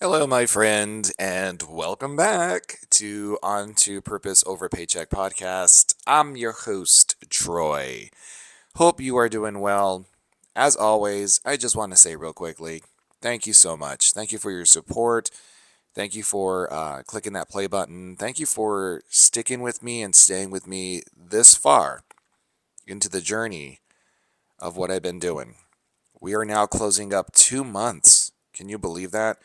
Hello, my friend, and welcome back to On to Purpose Over Paycheck podcast. I'm your host, Troy. Hope you are doing well. As always, I just want to say real quickly, thank you so much. Thank you for your support. Thank you for clicking that play button. Thank you for sticking with me and staying with me this far into the journey of what I've been doing. We are now closing up 2 months. Can you believe that?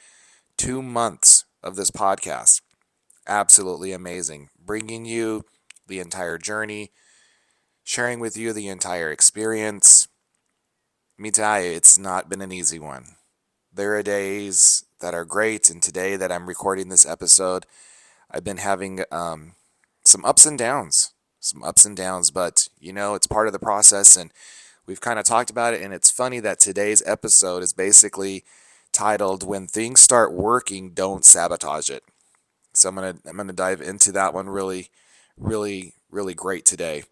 2 months of this podcast. Absolutely amazing. Bringing you the entire journey, sharing with you the entire experience. Let me tell you, it's not been an easy one. There are days that are great, and today that I'm recording this episode, I've been having some ups and downs. Some ups and downs, but it's part of the process, and we've kind of talked about it. And it's funny that today's episode is basically titled "When Things Start Working, Don't Sabotage It." So I'm gonna dive into that one really great today,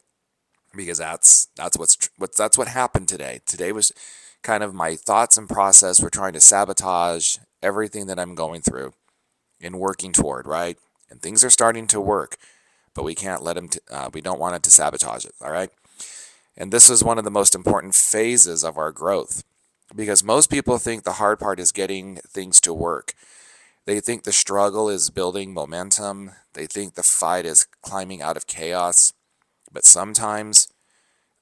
because that's what happened today. Today was kind of my thoughts and process for trying to sabotage everything that I'm going through and working toward, right? And things are starting to work, but we can't let them. We don't want it to sabotage it. All right. And this is one of the most important phases of our growth, because most people think the hard part is getting things to work. They think the struggle is building momentum. They think the fight is climbing out of chaos. But sometimes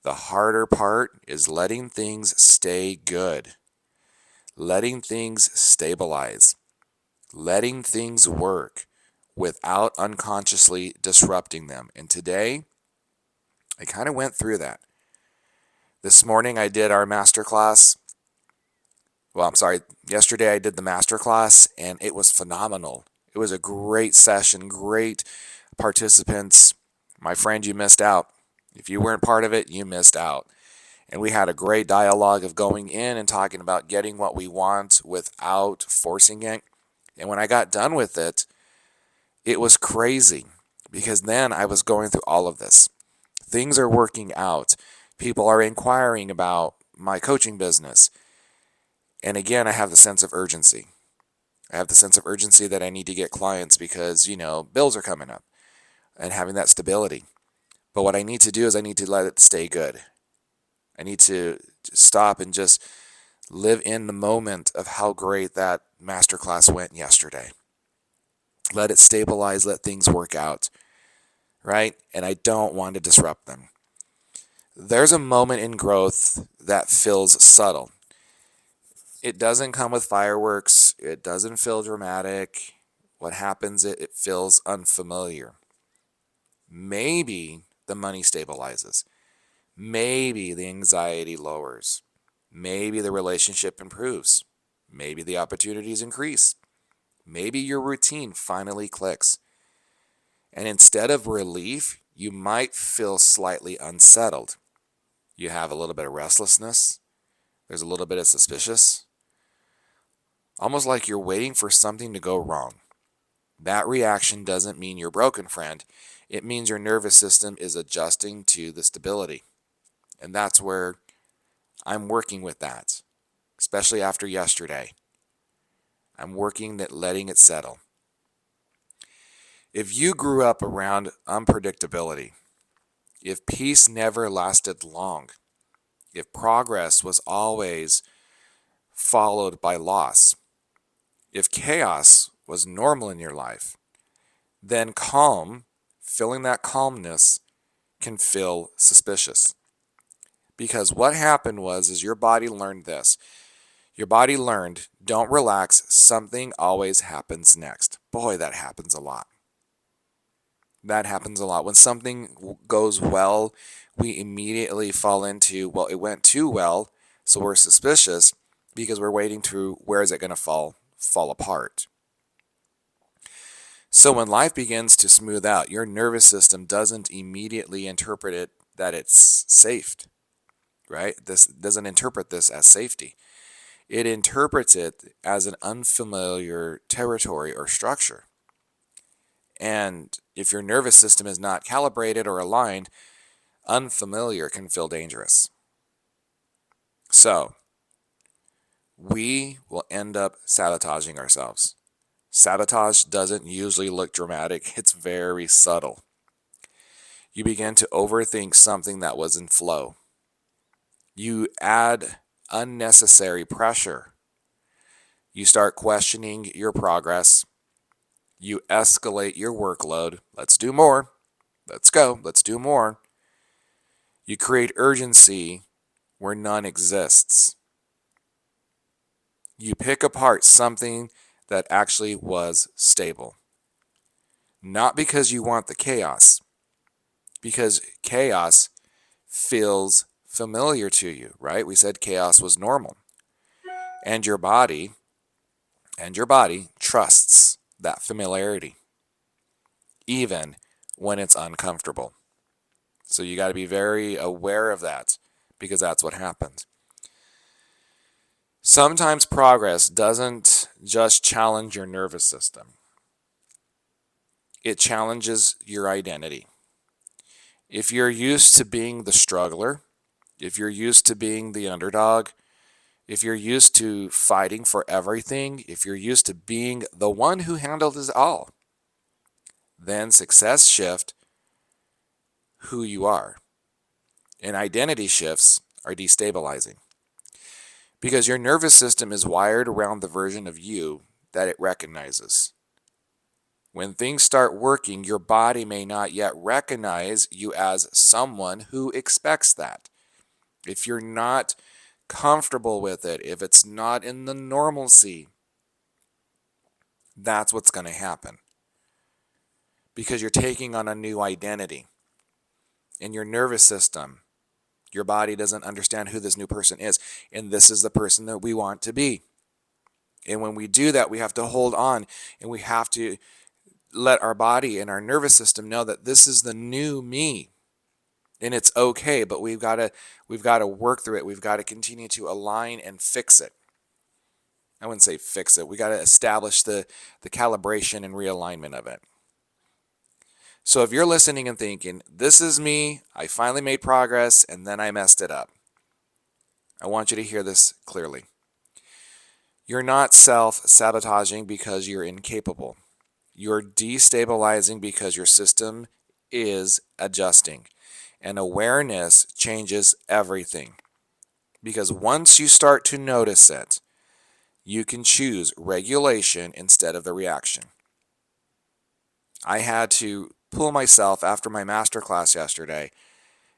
the harder part is letting things stay good, letting things stabilize, letting things work without unconsciously disrupting them. And today, I kind of went through that. This morning, I did our master class. Well, I'm sorry, yesterday I did the master class, and it was phenomenal. It was a great session, great participants. My friend, you missed out. If you weren't part of it, you missed out. And we had a great dialogue of going in and talking about getting what we want without forcing it. And when I got done with it, it was crazy, because then I was going through all of this. Things are working out. People are inquiring about my coaching business. And again, I have the sense of urgency. I have the sense of urgency that I need to get clients because, bills are coming up, and having that stability. But what I need to do is I need to let it stay good. I need to stop and just live in the moment of how great that masterclass went yesterday. Let it stabilize, let things work out, right? And I don't want to disrupt them. There's a moment in growth that feels subtle. It doesn't come with fireworks. It doesn't feel dramatic. What happens, it feels unfamiliar. Maybe the money stabilizes. Maybe the anxiety lowers. Maybe the relationship improves. Maybe the opportunities increase. Maybe your routine finally clicks. And instead of relief, you might feel slightly unsettled. You have a little bit of restlessness. There's a little bit of suspicious. Almost like you're waiting for something to go wrong. That reaction doesn't mean you're broken, friend. It means your nervous system is adjusting to the stability. And that's where I'm working with that, especially after yesterday. I'm working at letting it settle. If you grew up around unpredictability, if peace never lasted long, if progress was always followed by loss, if chaos was normal in your life, then feeling that calmness can feel suspicious. Because what happened is your body learned this. Your body learned, don't relax, something always happens next. Boy, that happens a lot. That happens a lot. When something goes well, we immediately fall into, well, it went too well, so we're suspicious because we're waiting to, where is it going to fall apart. So when life begins to smooth out, your nervous system doesn't immediately interpret it that it's safe, right? This doesn't interpret this as safety. It interprets it as an unfamiliar territory or structure. And if your nervous system is not calibrated or aligned, unfamiliar can feel dangerous. So, we will end up sabotaging ourselves. Sabotage doesn't usually look dramatic, it's very subtle. You begin to overthink something that was in flow. You add unnecessary pressure. You start questioning your progress. You escalate your workload. Let's do more. Let's go. Let's do more. You create urgency where none exists. You pick apart something that actually was stable. Not because you want the chaos, because chaos feels familiar to you, right? We said chaos was normal. And your body trusts that familiarity, even when it's uncomfortable. So you got to be very aware of that, because that's what happens. Sometimes progress doesn't just challenge your nervous system. It challenges your identity. If you're used to being the struggler, if you're used to being the underdog, if you're used to fighting for everything, if you're used to being the one who handled it all, then success shifts who you are. And identity shifts are destabilizing. Because your nervous system is wired around the version of you that it recognizes. When things start working, your body may not yet recognize you as someone who expects that. If you're not comfortable with it, if it's not in the normalcy, that's what's going to happen. Because you're taking on a new identity. In your nervous system, your body doesn't understand who this new person is. And this is the person that we want to be. And when we do that, we have to hold on, and we have to let our body and our nervous system know that this is the new me. And it's okay, but we've got to work through it. We've got to continue to align and fix it. I wouldn't say fix it. We got to establish the calibration and realignment of it. So if you're listening and thinking, this is me, I finally made progress, and then I messed it up, I want you to hear this clearly. You're not self-sabotaging because you're incapable. You're destabilizing because your system is adjusting. And awareness changes everything. Because once you start to notice it, you can choose regulation instead of the reaction. I had to pull myself after my masterclass yesterday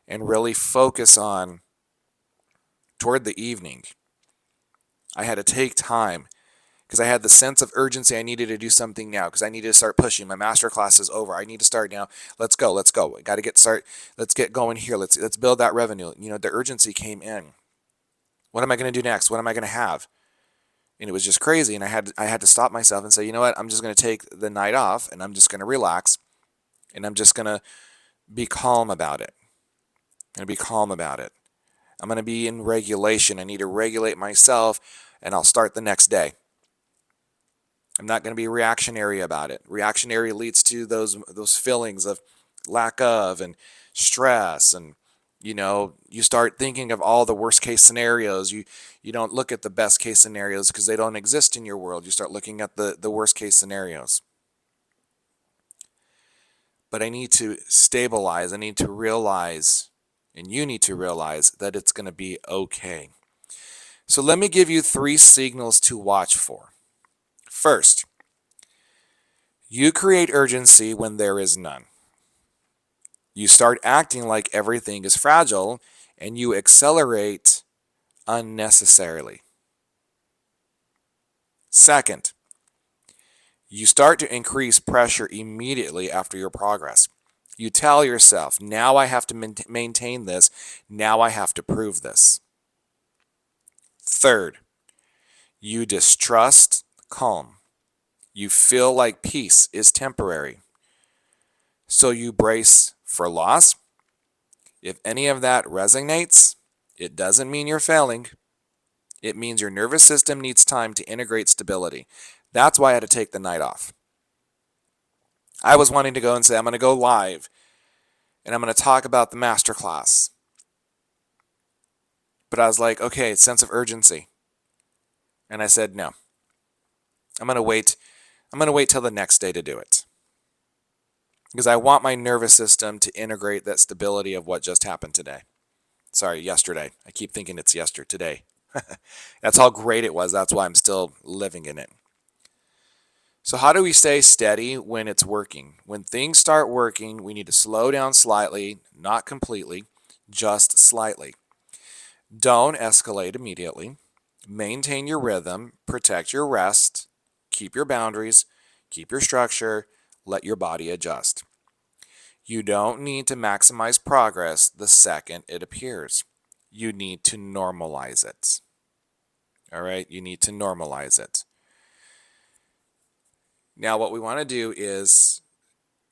and really focus on, toward the evening, I had to take time because I had the sense of urgency. I needed to do something now because I needed to start pushing. My masterclass is over. I need to start now. Let's go. Got to start. Let's get going here. Let's build that revenue. The urgency came in. What am I going to do next? What am I going to have? And it was just crazy. And I had to stop myself and say, you know what? I'm just going to take the night off, and I'm just going to relax, and I'm just going to be calm about it. I'm going to be calm about it. I'm going to be in regulation. I need to regulate myself, and I'll start the next day. I'm not going to be reactionary about it. Reactionary leads to those feelings of lack of and stress, and you start thinking of all the worst case scenarios. You don't look at the best case scenarios because they don't exist in your world. You start looking at the worst case scenarios. But I need to stabilize. I need to realize, and you need to realize, that it's going to be okay. So let me give you 3 signals to watch for. First, you create urgency when there is none. You start acting like everything is fragile, and you accelerate unnecessarily. Second, you start to increase pressure immediately after your progress. You tell yourself, now I have to maintain this, now I have to prove this. Third, you distrust calm. You feel like peace is temporary. So you brace for loss. If any of that resonates, it doesn't mean you're failing. It means your nervous system needs time to integrate stability. That's why I had to take the night off. I was wanting to go and say, I'm going to go live, and I'm going to talk about the masterclass. But I was like, okay, sense of urgency. And I said, no. I'm going to wait I'm going to wait till the next day to do it. Because I want my nervous system to integrate that stability of what just happened today. Sorry, yesterday. I keep thinking it's today. That's how great it was. That's why I'm still living in it. So how do we stay steady when it's working? When things start working, we need to slow down slightly, not completely, just slightly. Don't escalate immediately. Maintain your rhythm, protect your rest, keep your boundaries, keep your structure, let your body adjust. You don't need to maximize progress the second it appears. You need to normalize it. All right, you need to normalize it. Now, what we want to do is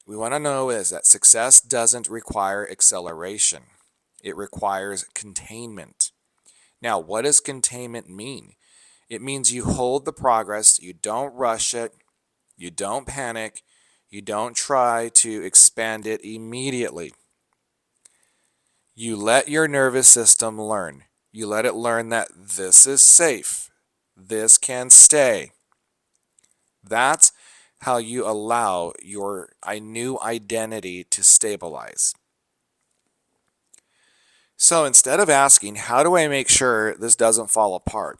we want to know is that success doesn't require acceleration. It requires containment. Now, what does containment mean? It means you hold the progress, you don't rush it, you don't panic, you don't try to expand it immediately. You let your nervous system learn. You let it learn that this is safe, this can stay. That's how you allow your new identity to stabilize. So instead of asking, how do I make sure this doesn't fall apart?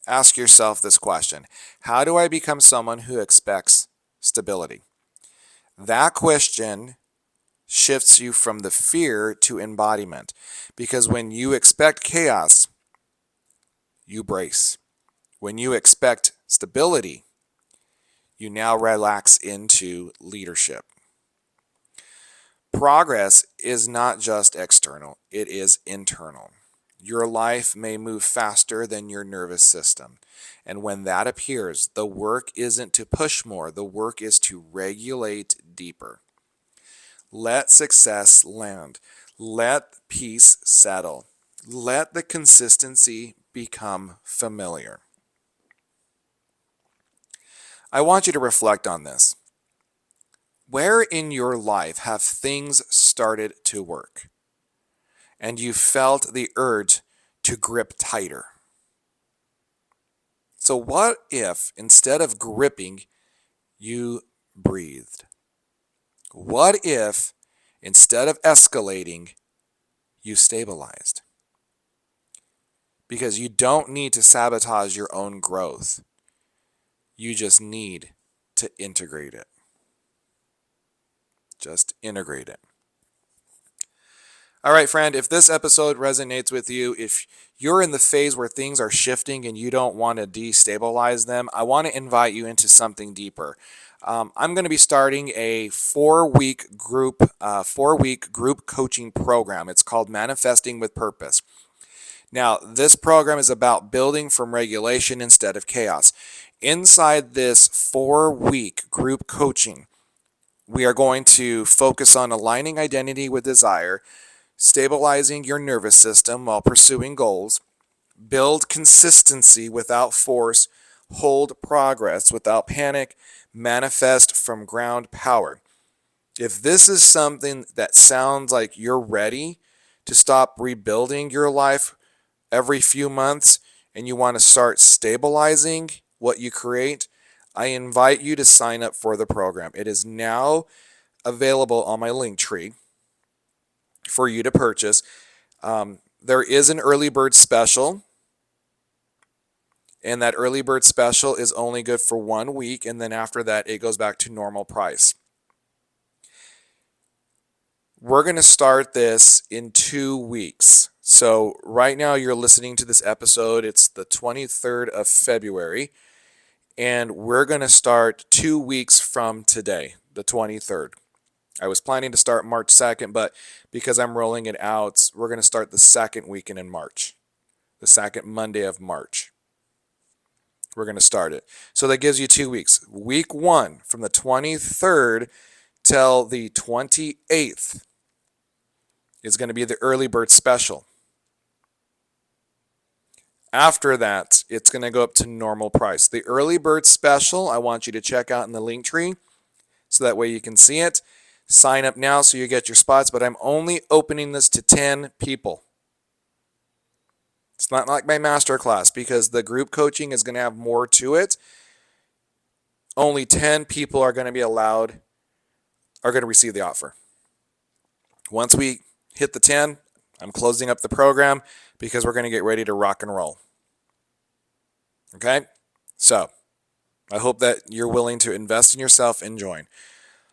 Ask yourself this question. How do I become someone who expects stability? That question shifts you from the fear to embodiment. Because when you expect chaos, you brace. When you expect stability, you now relax into leadership. Progress is not just external, it is internal. Your life may move faster than your nervous system. And when that appears, the work isn't to push more, the work is to regulate deeper. Let success land. Let peace settle. Let the consistency become familiar. I want you to reflect on this. Where in your life have things started to work and you felt the urge to grip tighter? So what if instead of gripping, you breathed? What if instead of escalating, you stabilized? Because you don't need to sabotage your own growth. You just need to integrate it. Just integrate it. All right, friend, if this episode resonates with you, if you're in the phase where things are shifting and you don't want to destabilize them, I want to invite you into something deeper. I'm going to be starting a 4-week group coaching program. It's called Manifesting with Purpose. Now, this program is about building from regulation instead of chaos. Inside this 4-week group coaching, we are going to focus on aligning identity with desire, stabilizing your nervous system while pursuing goals, build consistency without force, hold progress without panic, manifest from ground power. If this is something that sounds like you're ready to stop rebuilding your life every few months and you want to start stabilizing what you create, I invite you to sign up for the program. It is now available on my link tree for you to purchase. There is an early bird special, and that early bird special is only good for 1 week, and then after that it goes back to normal price. We're going to start this in 2 weeks. So right now you're listening to this episode. It's the 23rd of February, and we're going to start 2 weeks from today, the 23rd. I was planning to start March 2nd, but because I'm rolling it out, we're going to start the second weekend in March, the second Monday of March. We're going to start it. So that gives you 2 weeks. Week 1 from the 23rd till the 28th is going to be the early bird special. After that, it's going to go up to normal price. The early bird special, I want you to check out in the link tree so that way you can see it. Sign up now so you get your spots, but I'm only opening this to 10 people. It's not like my masterclass because the group coaching is going to have more to it. only 10 people are going to be allowed, are going to receive the offer. Once we hit the 10, I'm closing up the program because we're going to get ready to rock and roll. Okay? So, I hope that you're willing to invest in yourself and join.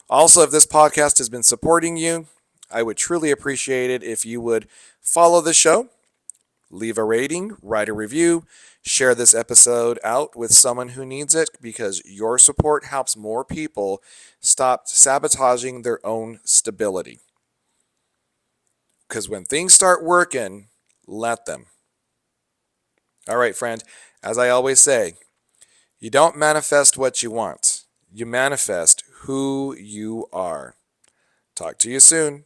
Also, if this podcast has been supporting you, I would truly appreciate it if you would follow the show, leave a rating, write a review, share this episode out with someone who needs it, because your support helps more people stop sabotaging their own stability. Because when things start working, let them. All right, friend, as I always say, you don't manifest what you want. You manifest who you are. Talk to you soon.